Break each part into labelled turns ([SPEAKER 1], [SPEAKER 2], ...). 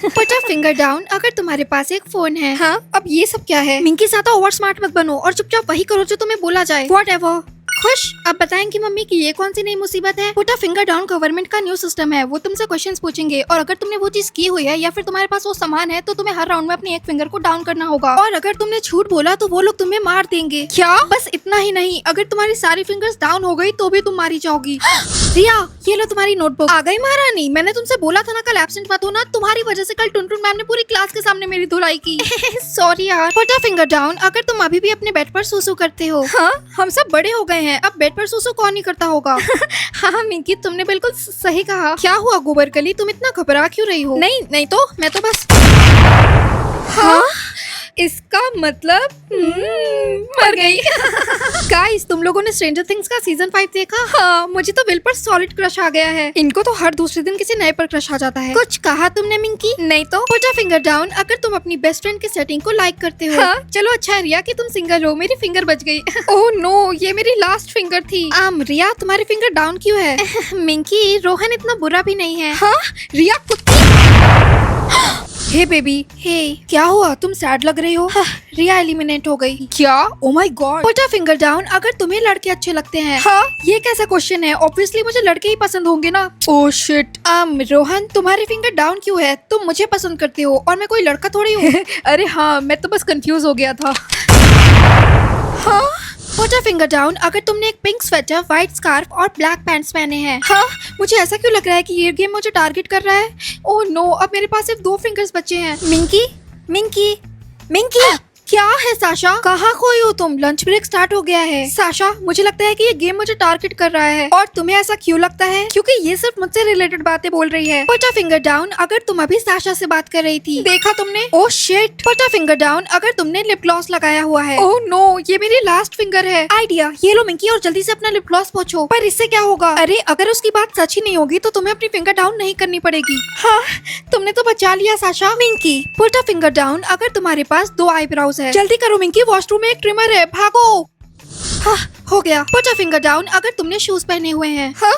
[SPEAKER 1] Put a finger down अगर तुम्हारे पास एक फोन है।
[SPEAKER 2] हाँ, अब ये सब क्या है?
[SPEAKER 1] मिंकी ज्यादा ओवर स्मार्ट मत बनो और चुपचाप वही करो जो तुम्हें बोला जाए।
[SPEAKER 2] Whatever.
[SPEAKER 1] खुश। अब बताएंगी मम्मी कि ये कौन सी नई मुसीबत है। Put a finger down government का न्यू सिस्टम है। वो तुमसे क्वेश्चंस पूछेंगे और अगर तुमने वो चीज की हुई है या फिर तुम्हारे पास वो सामान है तो तुम्हें हर राउंड में अपनी एक फिंगर को डाउन करना होगा और अगर तुमने झूठ बोला तो वो लोग तुम्हें मार देंगे।
[SPEAKER 2] क्या?
[SPEAKER 1] बस इतना ही नहीं, अगर तुम्हारी सारी फिंगर्स डाउन हो गई तो भी तुम मारी जाओगी। रिया, ये लो तुम्हारी नोटबुक।
[SPEAKER 2] आ गई महारानी।
[SPEAKER 1] मैंने तुमसे बोला था ना कल एब्सेंट मत होना। तुम्हारी वजह से कल टुनटुन मैम ने पूरी क्लास के सामने मेरी धुलाई की।
[SPEAKER 2] सॉरी यार।
[SPEAKER 1] पुट अ फिंगर डाउन अगर तुम अभी भी अपने बेड पर सूसू करते हो।
[SPEAKER 2] हाँ, हम सब बड़े हो गए हैं।
[SPEAKER 1] अब बेड पर सूसू कौन नहीं करता होगा।
[SPEAKER 2] हाँ मिंकी, तुमने बिल्कुल सही कहा।
[SPEAKER 1] क्या हुआ गोबर कली, तुम इतना घबरा क्यों रही हो?
[SPEAKER 2] नहीं नहीं तो मैं तो बस।
[SPEAKER 1] हाँ?
[SPEAKER 2] इसका मतलब मर गई।
[SPEAKER 1] गाइस, तुम लोगों ने स्ट्रेंजर थिंग्स का सीजन 5 देखा?
[SPEAKER 2] हाँ, मुझे तो विल पर सॉलिड क्रश आ गया है।
[SPEAKER 1] इनको तो हर दूसरे दिन किसी नए पर क्रश आ जाता है। कुछ कहा तुमने मिंकी?
[SPEAKER 2] नहीं तो।
[SPEAKER 1] पुट अ फिंगर डाउन अगर तुम अपनी बेस्ट फ्रेंड की सेटिंग को लाइक करते हो।
[SPEAKER 2] हाँ?
[SPEAKER 1] चलो अच्छा है रिया कि तुम सिंगल हो, मेरी फिंगर बच गई।
[SPEAKER 2] ओह नो, ये मेरी लास्ट फिंगर थी।
[SPEAKER 1] रिया, तुम्हारी फिंगर डाउन क्यों है? मिंकी, रोहन इतना बुरा भी नहीं है।
[SPEAKER 2] हाँ, रिया कुत्ती।
[SPEAKER 1] हे बेबी, हे क्या हुआ? तुम सैड लग रही हो। रिया एलिमिनेट हो गई।
[SPEAKER 2] क्या? Oh my God.
[SPEAKER 1] Put a finger down अगर तुम्हें लड़के अच्छे लगते हैं।
[SPEAKER 2] हाँ?
[SPEAKER 1] ये कैसा क्वेश्चन है? ऑब्वियसली मुझे लड़के ही पसंद होंगे ना।
[SPEAKER 2] Oh shit.
[SPEAKER 1] रोहन, तुम्हारी फिंगर डाउन क्यों है? तुम मुझे पसंद करते हो और मैं कोई लड़का थोड़ी हूँ।
[SPEAKER 2] अरे हाँ, मैं तो बस कंफ्यूज हो गया था।
[SPEAKER 1] हाँ? पुट अ फिंगर डाउन अगर तुमने एक पिंक स्वेटर, व्हाइट स्कार्फ और ब्लैक पैंट्स पहने हैं।
[SPEAKER 2] हाँ?
[SPEAKER 1] मुझे ऐसा क्यों लग रहा है कि ये गेम मुझे टारगेट कर रहा है? ओह नो, अब मेरे पास सिर्फ 2 फिंगर्स बचे हैं। मिंकी, मिंकी, मिंकी, क्या है साशा? कहाँ खोई हो तुम? लंच ब्रेक स्टार्ट हो गया है। साशा, मुझे लगता है कि ये गेम मुझे टारगेट कर रहा है। और तुम्हें ऐसा क्यों लगता है? क्योंकि ये सिर्फ मुझसे रिलेटेड बातें बोल रही है। पुट अ फिंगर डाउन अगर तुम अभी साशा से बात कर रही थी।
[SPEAKER 2] देखा तुमने?
[SPEAKER 1] Oh shit. Put a finger down अगर तुमने लिप ग्लॉस लगाया हुआ है।
[SPEAKER 2] ओह नो, ये मेरी लास्ट फिंगर है।
[SPEAKER 1] आइडिया, ये लो मिंकी और जल्दी से अपना लिप ग्लॉस पोंछो। पर इससे क्या होगा? अरे अगर उसकी बात सच ही नहीं होगी तो तुम्हें अपनी फिंगर डाउन नहीं करनी पड़ेगी। हाँ, तुमने तो बचा लिया Sasha. Minki, put a finger down अगर तुम्हारे पास 2 आईब्राउज है। जल्दी करो मिंकी, वॉशरूम में एक ट्रिमर है, भागो। हाँ, हो गया। पुट अ फिंगर डाउन अगर तुमने शूज पहने हुए हैं।
[SPEAKER 2] हाँ?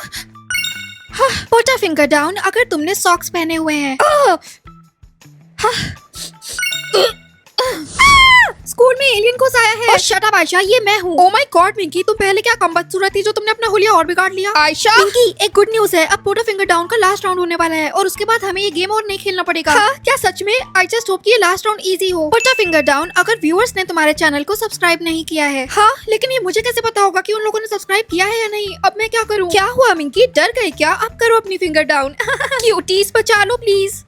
[SPEAKER 1] पुट अ फिंगर डाउन अगर तुमने सॉक्स पहने हुए हैं।
[SPEAKER 2] स्कूल में एलियन घुस आया है।
[SPEAKER 1] शट अप आयशा, ये मैं हूँ।
[SPEAKER 2] ओ माय गॉड मिंकी, तुम पहले क्या कम बदसूरत थी जो तुमने अपना हुलिया और बिगाड़ लिया। आयशा,
[SPEAKER 1] मिंकी, एक गुड न्यूज है। अब पुट अ फिंगर डाउन का लास्ट राउंड होने वाला है और उसके बाद हमें ये गेम और नहीं खेलना पड़ेगा।
[SPEAKER 2] हाँ?
[SPEAKER 1] क्या सच में? आई जस्ट होप कि ये लास्ट राउंड इजी हो। पुट अ फिंगर डाउन अगर व्यूअर्स ने तुम्हारे चैनल को सब्सक्राइब नहीं किया है।
[SPEAKER 2] हाँ?
[SPEAKER 1] लेकिन ये मुझे कैसे पता होगा कि उन लोगों ने सब्सक्राइब किया है या नहीं? अब मैं क्या करूँ? क्या हुआ मिंकी, डर गए क्या? अब करो अपनी फिंगर डाउन। क्यूटीज बचा लो प्लीज।